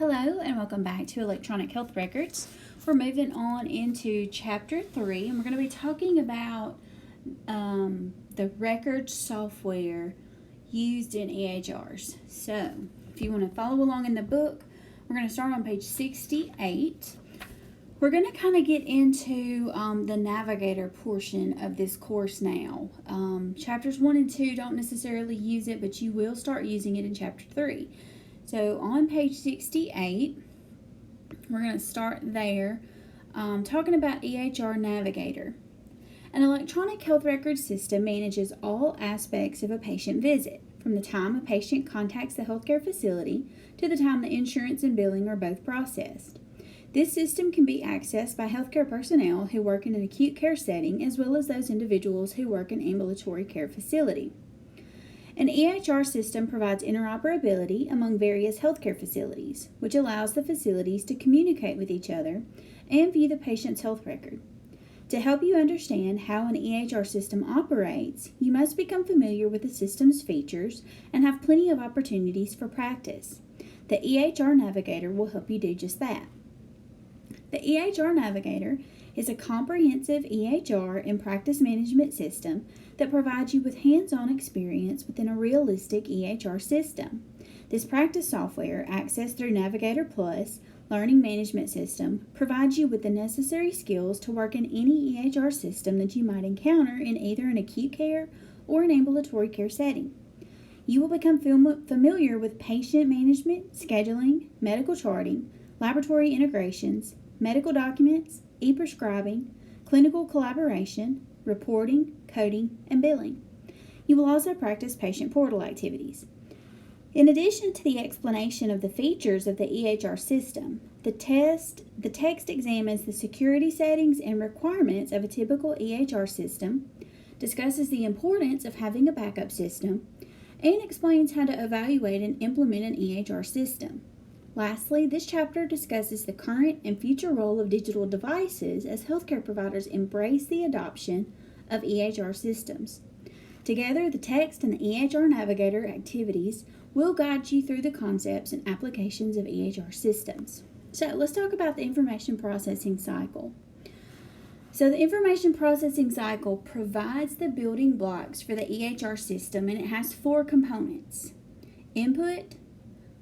Hello and welcome back to Electronic Health Records. We're moving on into Chapter 3 and we're going to be talking about the record software used in EHRs. So, if you want to follow along in the book, we're going to start on page 68. We're going to kind of get into the navigator portion of this course now. Chapters 1 and 2 don't necessarily use it, but you will start using it in Chapter 3. So on page 68, we're going to start there talking about EHR Navigator. An electronic health record system manages all aspects of a patient visit, from the time a patient contacts the healthcare facility to the time the insurance and billing are both processed. This system can be accessed by healthcare personnel who work in an acute care setting as well as those individuals who work in ambulatory care facility. An EHR system provides interoperability among various healthcare facilities, which allows the facilities to communicate with each other and view the patient's health record. To help you understand how an EHR system operates, you must become familiar with the system's features and have plenty of opportunities for practice. The EHR Navigator will help you do just that. The EHR Navigator is a comprehensive EHR and practice management system that provides you with hands-on experience within a realistic EHR system. This practice software, accessed through Navigator Plus Learning Management System, provides you with the necessary skills to work in any EHR system that you might encounter in either an acute care or an ambulatory care setting. You will become familiar with patient management, scheduling, medical charting, laboratory integrations, medical documents, e-prescribing, clinical collaboration, reporting, coding, and billing. You will also practice patient portal activities. In addition to the explanation of the features of the EHR system, the text examines the security settings and requirements of a typical EHR system, discusses the importance of having a backup system, and explains how to evaluate and implement an EHR system. Lastly, this chapter discusses the current and future role of digital devices as healthcare providers embrace the adoption of EHR systems. Together, the text and the EHR Navigator activities will guide you through the concepts and applications of EHR systems. So, let's talk about the information processing cycle. So, the information processing cycle provides the building blocks for the EHR system, and it has 4 components: input,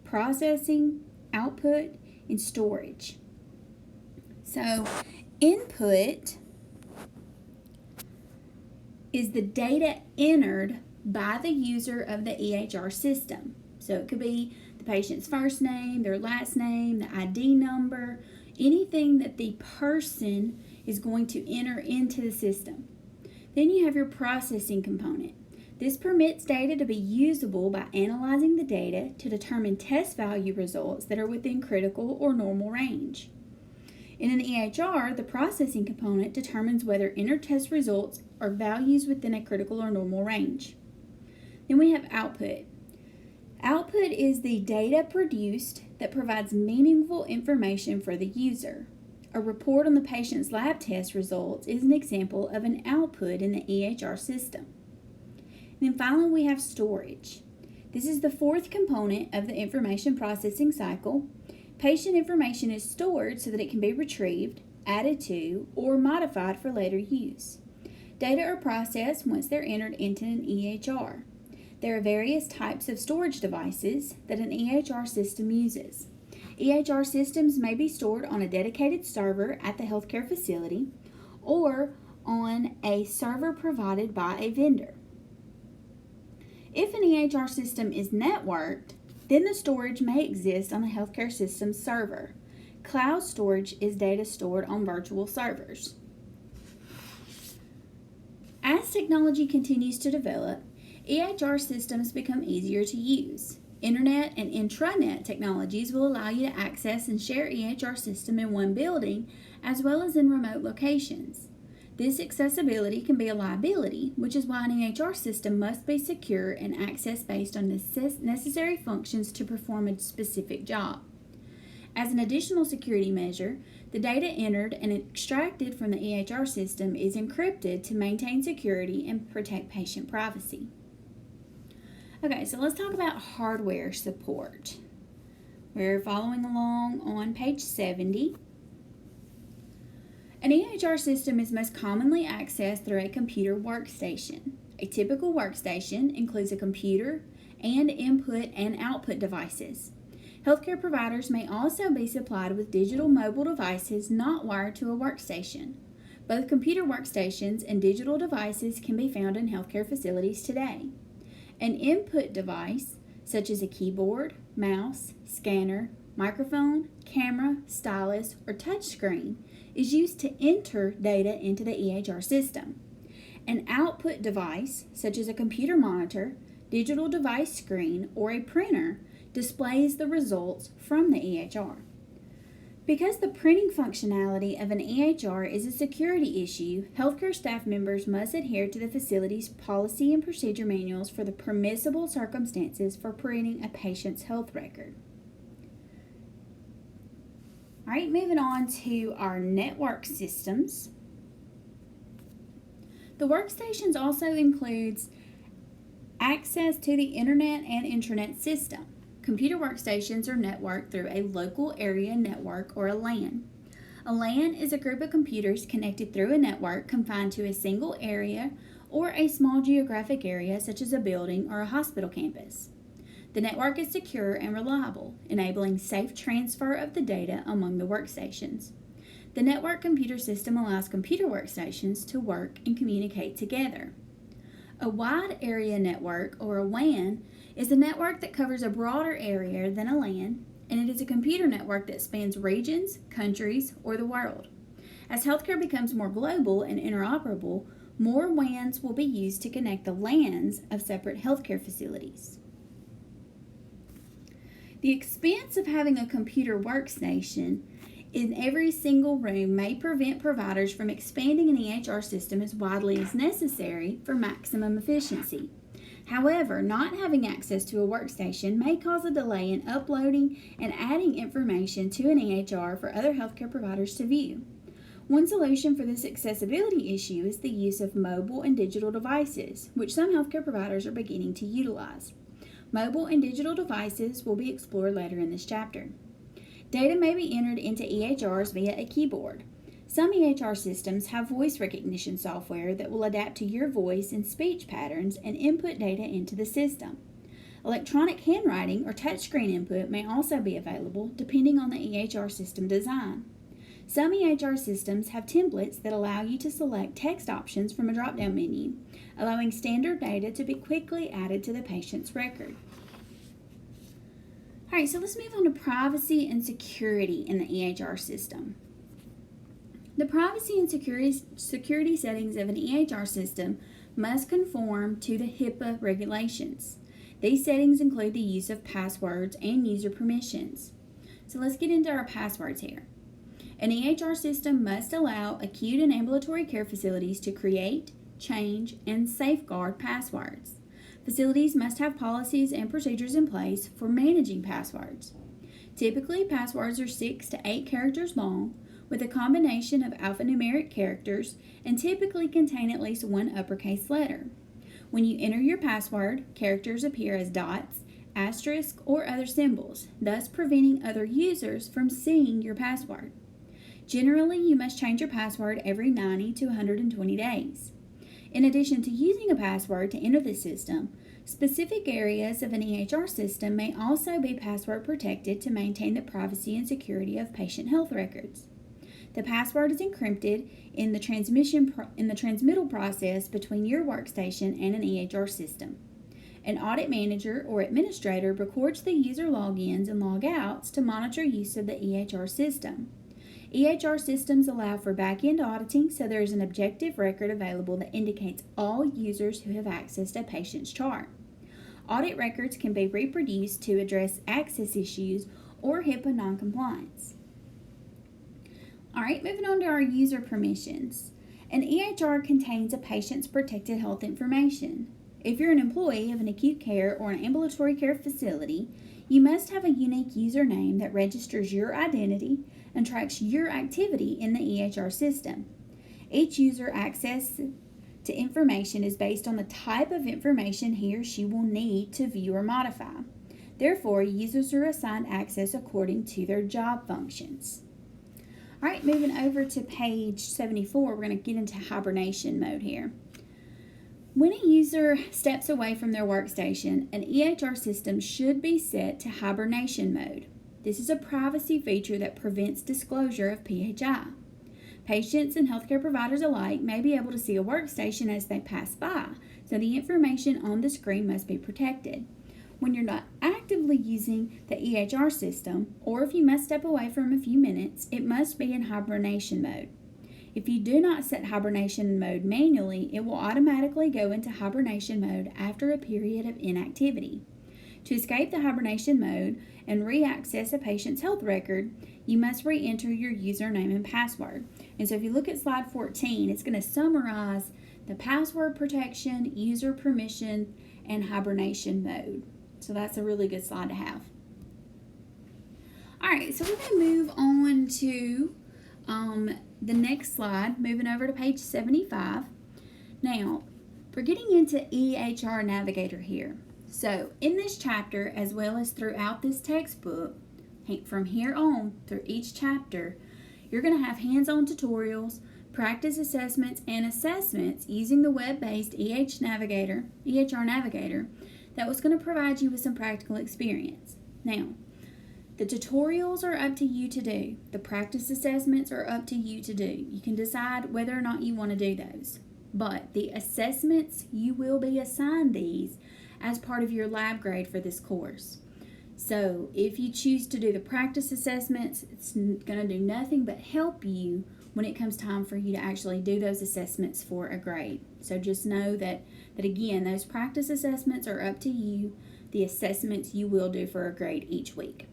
processing, output, and storage. So, input is the data entered by the user of the EHR system. So, it could be the patient's first name, their last name, the ID number, anything that the person is going to enter into the system. Then you have your processing component. This permits data to be usable by analyzing the data to determine test value results that are within critical or normal range. In an EHR, the processing component determines whether entered test results are values within a critical or normal range. Then we have output. Output is the data produced that provides meaningful information for the user. A report on the patient's lab test results is an example of an output in the EHR system. And then finally, we have storage. This is the 4th component of the information processing cycle. Patient information is stored so that it can be retrieved, added to, or modified for later use. Data are processed once they're entered into an EHR. There are various types of storage devices that an EHR system uses. EHR systems may be stored on a dedicated server at the healthcare facility or on a server provided by a vendor. If an EHR system is networked, then the storage may exist on a healthcare system server. Cloud storage is data stored on virtual servers. As technology continues to develop, EHR systems become easier to use. Internet and intranet technologies will allow you to access and share EHR system in one building as well as in remote locations. This accessibility can be a liability, which is why an EHR system must be secure and accessed based on necessary functions to perform a specific job. As an additional security measure, the data entered and extracted from the EHR system is encrypted to maintain security and protect patient privacy. Okay, so let's talk about hardware support. We're following along on page 70. An EHR system is most commonly accessed through a computer workstation. A typical workstation includes a computer and input and output devices. Healthcare providers may also be supplied with digital mobile devices not wired to a workstation. Both computer workstations and digital devices can be found in healthcare facilities today. An input device, such as a keyboard, mouse, scanner, microphone, camera, stylus, or touchscreen, is used to enter data into the EHR system. An output device, such as a computer monitor, digital device screen, or a printer, displays the results from the EHR. Because the printing functionality of an EHR is a security issue, healthcare staff members must adhere to the facility's policy and procedure manuals for the permissible circumstances for printing a patient's health record. All right, moving on to our network systems. The workstations also includes access to the internet and intranet system. Computer workstations are networked through a local area network or a LAN. A LAN is a group of computers connected through a network confined to a single area or a small geographic area such as a building or a hospital campus. The network is secure and reliable, enabling safe transfer of the data among the workstations. The network computer system allows computer workstations to work and communicate together. A wide area network, or a WAN, is a network that covers a broader area than a LAN, and it is a computer network that spans regions, countries, or the world. As healthcare becomes more global and interoperable, more WANs will be used to connect the LANs of separate healthcare facilities. The expense of having a computer workstation in every single room may prevent providers from expanding an EHR system as widely as necessary for maximum efficiency. However, not having access to a workstation may cause a delay in uploading and adding information to an EHR for other healthcare providers to view. One solution for this accessibility issue is the use of mobile and digital devices, which some healthcare providers are beginning to utilize. Mobile and digital devices will be explored later in this chapter. Data may be entered into EHRs via a keyboard. Some EHR systems have voice recognition software that will adapt to your voice and speech patterns and input data into the system. Electronic handwriting or touchscreen input may also be available depending on the EHR system design. Some EHR systems have templates that allow you to select text options from a drop-down menu, allowing standard data to be quickly added to the patient's record. All right, so let's move on to privacy and security in the EHR system. The privacy and security settings of an EHR system must conform to the HIPAA regulations. These settings include the use of passwords and user permissions. So let's get into our passwords here. An EHR system must allow acute and ambulatory care facilities to create, change, and safeguard passwords. Facilities must have policies and procedures in place for managing passwords. Typically, passwords are 6 to 8 characters long, with a combination of alphanumeric characters and typically contain at least one uppercase letter. When you enter your password, characters appear as dots, asterisks, or other symbols, thus preventing other users from seeing your password. Generally, you must change your password every 90 to 120 days. In addition to using a password to enter the system, specific areas of an EHR system may also be password protected to maintain the privacy and security of patient health records. The password is encrypted in the transmittal process between your workstation and an EHR system. An audit manager or administrator records the user logins and logouts to monitor use of the EHR system. EHR systems allow for back-end auditing, so there is an objective record available that indicates all users who have accessed a patient's chart. Audit records can be reproduced to address access issues or HIPAA noncompliance. All right, moving on to our user permissions. An EHR contains a patient's protected health information. If you're an employee of an acute care or an ambulatory care facility, you must have a unique username that registers your identity and tracks your activity in the EHR system. Each user access to information is based on the type of information he or she will need to view or modify. Therefore, users are assigned access according to their job functions. All right, moving over to page 74, we're going to get into hibernation mode here. When a user steps away from their workstation, an EHR system should be set to hibernation mode. This is a privacy feature that prevents disclosure of PHI. Patients and healthcare providers alike may be able to see a workstation as they pass by, so the information on the screen must be protected. When you're not actively using the EHR system, or if you must step away for a few minutes, it must be in hibernation mode. If you do not set hibernation mode manually, it will automatically go into hibernation mode after a period of inactivity. To escape the hibernation mode and re-access a patient's health record, you must re-enter your username and password. And so if you look at slide 14, it's going to summarize the password protection, user permission, and hibernation mode. So that's a really good slide to have. All right, so we're going to move on to the next slide, moving over to page 75. Now, we're getting into EHR Navigator here. So in this chapter, as well as throughout this textbook, from here on through each chapter, you're going to have hands-on tutorials, practice assessments, and assessments using the web-based EHR Navigator that was going to provide you with some practical experience. Now, the tutorials are up to you to do. The practice assessments are up to you to do. You can decide whether or not you want to do those. But the assessments, you will be assigned these as part of your lab grade for this course. So if you choose to do the practice assessments, it's going to do nothing but help you when it comes time for you to actually do those assessments for a grade. So just know that again, those practice assessments are up to you. The assessments you will do for a grade each week.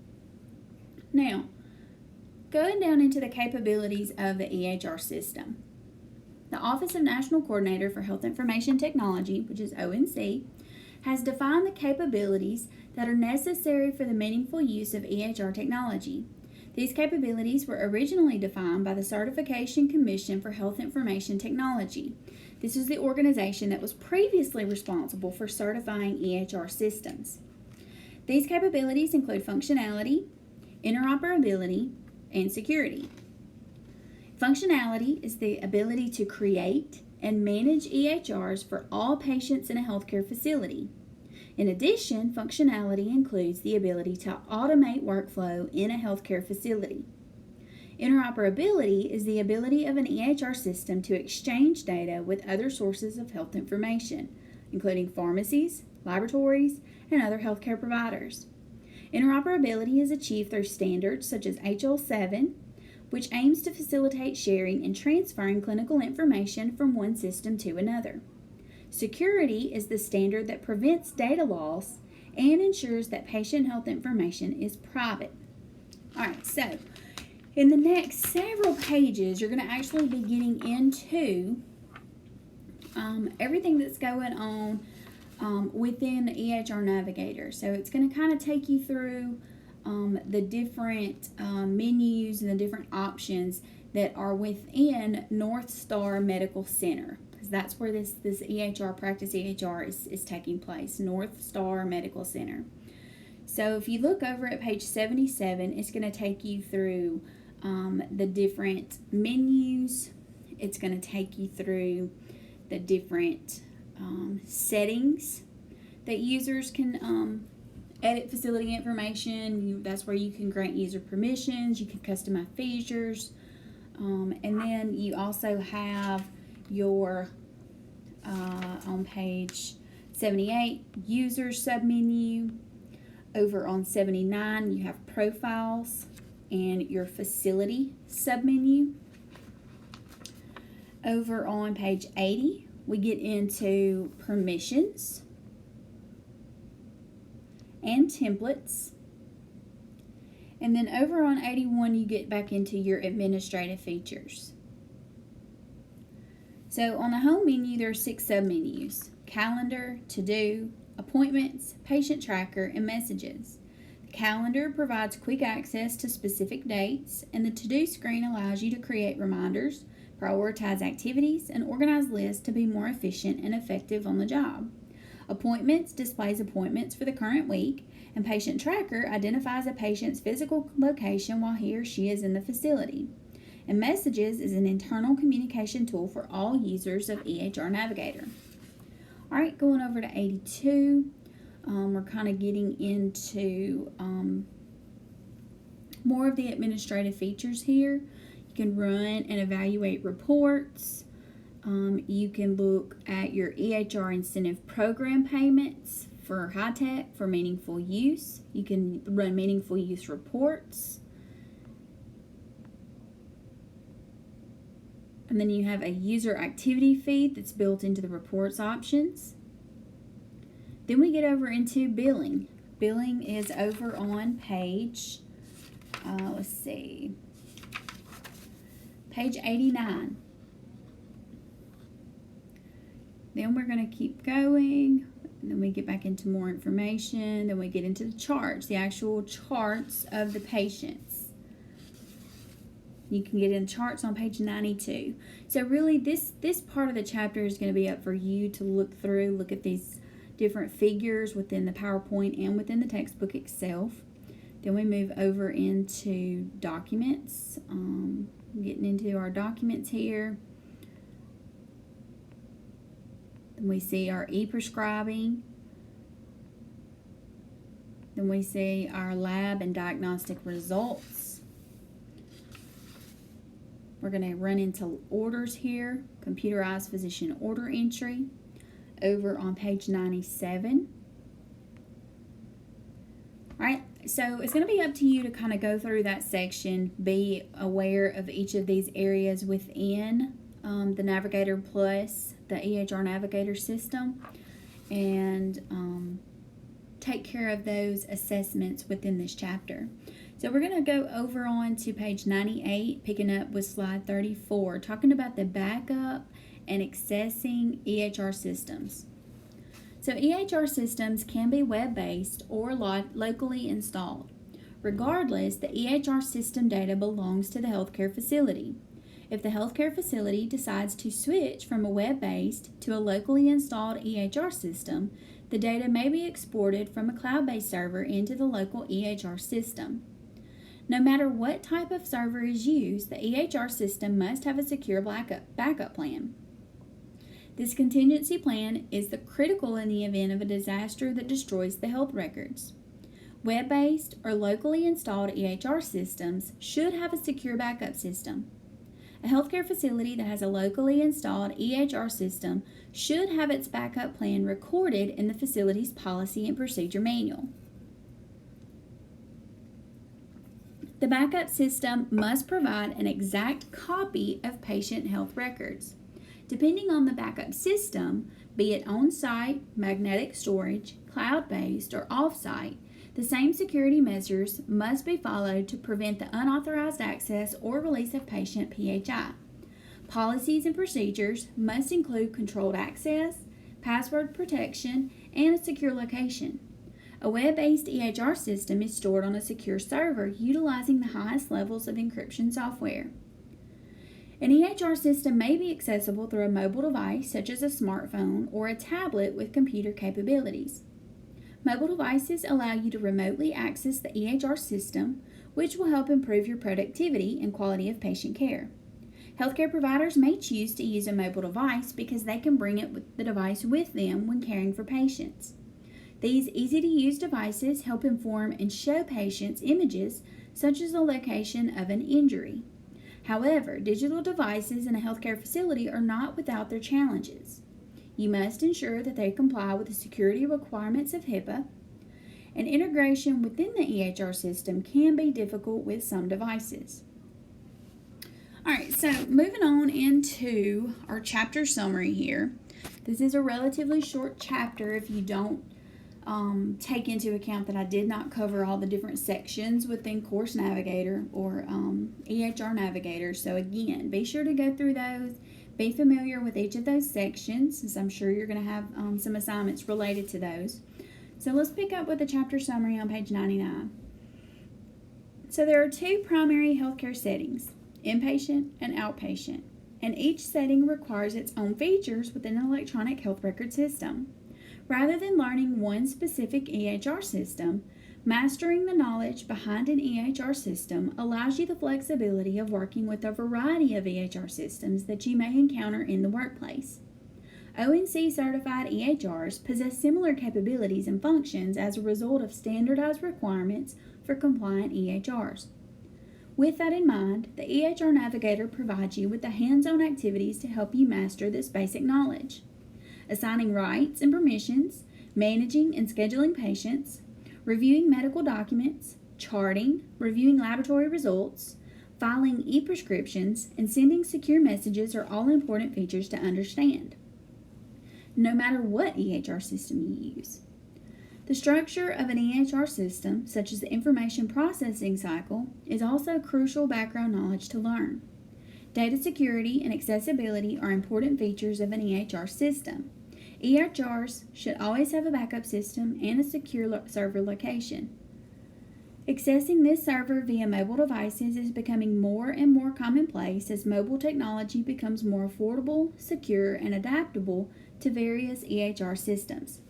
Now, going down into the capabilities of the EHR system. The Office of National Coordinator for Health Information Technology, which is ONC, has defined the capabilities that are necessary for the meaningful use of EHR technology. These capabilities were originally defined by the Certification Commission for Health Information Technology. This is the organization that was previously responsible for certifying EHR systems. These capabilities include functionality, interoperability, and security. Functionality is the ability to create and manage EHRs for all patients in a healthcare facility. In addition, functionality includes the ability to automate workflow in a healthcare facility. Interoperability is the ability of an EHR system to exchange data with other sources of health information, including pharmacies, laboratories, and other healthcare providers. Interoperability is achieved through standards such as HL7, which aims to facilitate sharing and transferring clinical information from one system to another. Security is the standard that prevents data loss and ensures that patient health information is private. All right, so in the next several pages, you're going to actually be getting into everything that's going on within the EHR Navigator. So it's going to kind of take you through the different menus and the different options that are within North Star Medical Center. That's where this EHR, Practice EHR is taking place, North Star Medical Center. So if you look over at page 77, it's going to take you through the different menus. It's going to take you through the different settings that users can edit facility information. That's where you can grant user permissions. You can customize features. And then you also have your on page 78 users submenu. Over on 79 you have profiles and your facility submenu. Over on page 80 we get into permissions and templates. And then over on 81 you get back into your administrative features. So on the home menu, there are 6 submenus: calendar, to-do, appointments, patient tracker, and messages. The calendar provides quick access to specific dates, and the to-do screen allows you to create reminders, prioritize activities, and organize lists to be more efficient and effective on the job. Appointments displays appointments for the current week, and Patient Tracker identifies a patient's physical location while he or she is in the facility. And Messages is an internal communication tool for all users of EHR Navigator. All right, going over to 82, we're kind of getting into more of the administrative features here. You can run and evaluate reports. You can look at your EHR incentive program payments for HITECH for meaningful use. You can run meaningful use reports. And then you have a user activity feed that's built into the reports options. Then we get over into billing. Billing is over on page, page 89. Then we're going to keep going. And then we get back into more information. Then we get into the charts, the actual charts of the patients. You can get in charts on page 92. So really this part of the chapter is going to be up for you to look through, look at these different figures within the PowerPoint and within the textbook itself. Then we move over into documents. Getting into our documents here. Then we see our e-prescribing. Then we see our lab and diagnostic results. We're going to run into orders here, computerized physician order entry, over on page 97. All right, so it's going to be up to you to kind of go through that section, be aware of each of these areas within the Navigator Plus, the EHR Navigator system, and take care of those assessments within this chapter. So we're going to go over on to page 98, picking up with slide 34, talking about the backup and accessing EHR systems. So EHR systems can be web-based or locally installed. Regardless, the EHR system data belongs to the healthcare facility. If the healthcare facility decides to switch from a web-based to a locally installed EHR system, the data may be exported from a cloud-based server into the local EHR system. No matter what type of server is used, the EHR system must have a secure backup plan. This contingency plan is critical in the event of a disaster that destroys the health records. Web-based or locally installed EHR systems should have a secure backup system. A healthcare facility that has a locally installed EHR system should have its backup plan recorded in the facility's policy and procedure manual. The backup system must provide an exact copy of patient health records. Depending on the backup system, be it on-site, magnetic storage, cloud-based, or off-site, the same security measures must be followed to prevent the unauthorized access or release of patient PHI. Policies and procedures must include controlled access, password protection, and a secure location. A web-based EHR system is stored on a secure server utilizing the highest levels of encryption software. An EHR system may be accessible through a mobile device such as a smartphone or a tablet with computer capabilities. Mobile devices allow you to remotely access the EHR system, which will help improve your productivity and quality of patient care. Healthcare providers may choose to use a mobile device because they can bring the device with them when caring for patients. These easy-to-use devices help inform and show patients images such as the location of an injury. However, digital devices in a healthcare facility are not without their challenges. You must ensure that they comply with the security requirements of HIPAA, and integration within the EHR system can be difficult with some devices. All right, so moving on into our chapter summary here. This is a relatively short chapter if you don't take into account that I did not cover all the different sections within Course Navigator or EHR Navigator. So again, be sure to go through those, be familiar with each of those sections, since I'm sure you're going to have some assignments related to those. So let's pick up with the chapter summary on page 99. So there are two primary healthcare settings, inpatient and outpatient, and each setting requires its own features within an electronic health record system. Rather than learning one specific EHR system, mastering the knowledge behind an EHR system allows you the flexibility of working with a variety of EHR systems that you may encounter in the workplace. ONC certified EHRs possess similar capabilities and functions as a result of standardized requirements for compliant EHRs. With that in mind, the EHR Navigator provides you with the hands-on activities to help you master this basic knowledge. Assigning rights and permissions, managing and scheduling patients, reviewing medical documents, charting, reviewing laboratory results, filing e-prescriptions, and sending secure messages are all important features to understand, no matter what EHR system you use. The structure of an EHR system, such as the information processing cycle, is also crucial background knowledge to learn. Data security and accessibility are important features of an EHR system. EHRs should always have a backup system and a secure server location. Accessing this server via mobile devices is becoming more and more commonplace as mobile technology becomes more affordable, secure, and adaptable to various EHR systems.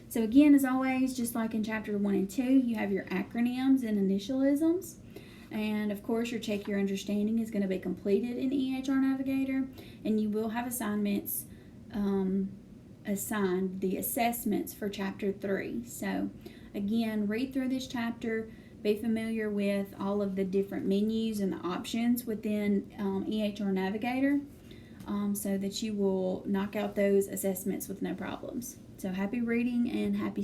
So again, as always, just like in Chapter 1 and 2, you have your acronyms and initialisms. And of course, your Check Your Understanding is going to be completed in EHR Navigator, and you will have assignments assigned, the assessments for Chapter 3. So again, read through this chapter, be familiar with all of the different menus and the options within EHR Navigator so that you will knock out those assessments with no problems. So happy reading and happy